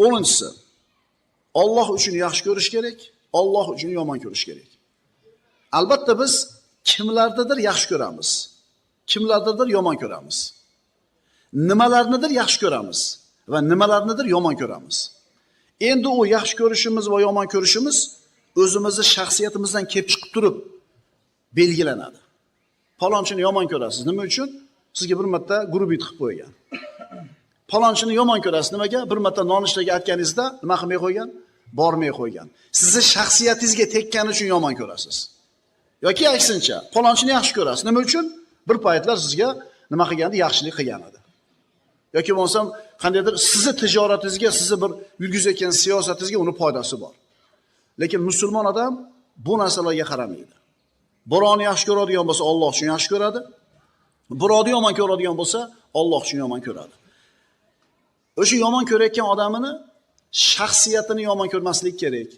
10-si. Alloh uchun yaxshi ko'rish kerak, Alloh uchun yomon ko'rish kerak. Albatta biz kimlardadir yaxshi ko'ramiz, kimlardadir yomon ko'ramiz. Nimalarnidir yaxshi ko'ramiz va nimalarnidir yomon ko'ramiz. Endi u yaxshi ko'rishimiz va yomon ko'rishimiz o'zimizni shaxsiyatimizdan kelib chiqib turib belgilanadi. Palonchini yomon ko'rasiz. Nima uchun? Sizga bir marta grubit qilib qo'ygan. Palonchini yomon ko'rasiz. Nimaga? Bir marta nonushtaga aytganingizda nima qilmay qo'ygan? Bormay qo'ygan. Sizni shaxsiyatingizga tekkani uchun yomon ko'rasiz. Yoki aksincha, palonchini yaxshi ko'rasiz. Nima uchun? Bir paytlar sizga nima qilgandi? Yaxshilik qilgan edi. Yoki bo'lsam, qandaydir sizni tijoratingizga, sizni bir yurgizayotgan siyosatingizga uni foydasi bor. Lekin musulmon odam bu narsalarga qaramaydi. Birovni yaxshi ko'radigan bo'lsa, Alloh uchun yaxshi ko'radi. Birovni yomon ko'radigan bo'lsa, Alloh uchun yomon ko'radi. O'sha yomon ko'rayotgan odamini shaxsiyatini yomon ko'rmaslik kerak.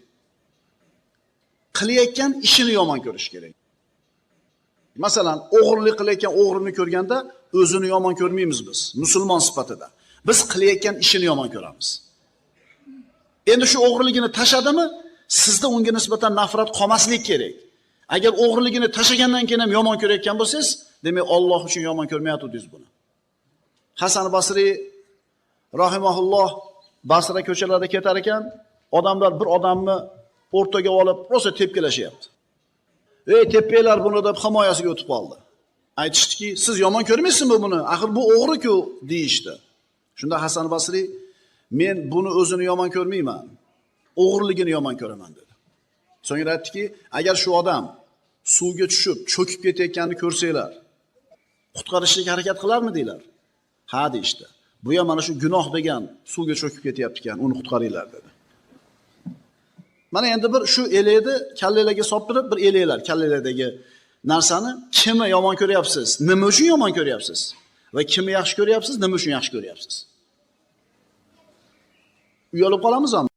Qilayotgan ishini yomon ko'rish kerak. Masalan, o'g'irlik qilayotgan o'g'rini ko'rganda o'zini yomon ko'rmaymiz biz, musulmon sifatida. Biz qilayotgan ishini yomon ko'ramiz. Endi shu o'g'irligini tashadimi, sizda unga nisbatan nafrat qolmaslik kerak. Agar o'g'irligini tashagandan keyin ham yomon ko'rayotgan bo'lsangiz, demak Alloh uchun yomon ko'rmayapsiz buni. Hasan Basri rahimahulloh Basra ko'chalarida ketar ekan, odamlar bir odamni o'rtaga olib, rosa tepkilashyapti. Ey tepanglar buni deb himoyasiga o'tib qoldi. Aytishdiki, siz yomon ko'rmaysizmi buni? Axir bu o'g'ri-ku deyishdi. Shunda Hasan Basri, men buni o'zini yomon ko'rmayman, o'g'irligini yomon ko'raman dedi. So'ngra aytdiki, agar shu odam suvga tushib, cho'kib ketayotganini ko'rsanglar, qutqarishga harakat qilarmidinglar? Ha deydi. Bu ham mana shu gunoh degan suvga cho'kib ketyapti ekan, uni qutqaringlar dedi. Mana endi bir shu elakni kallalarga solib turib, bir elaklar kallalardagi narsani kimni yomon ko'ryapsiz, nima uchun yomon ko'ryapsiz va kimni yaxshi ko'ryapsiz, nima uchun yaxshi ko'ryapsiz? Uyalib qolamizmi?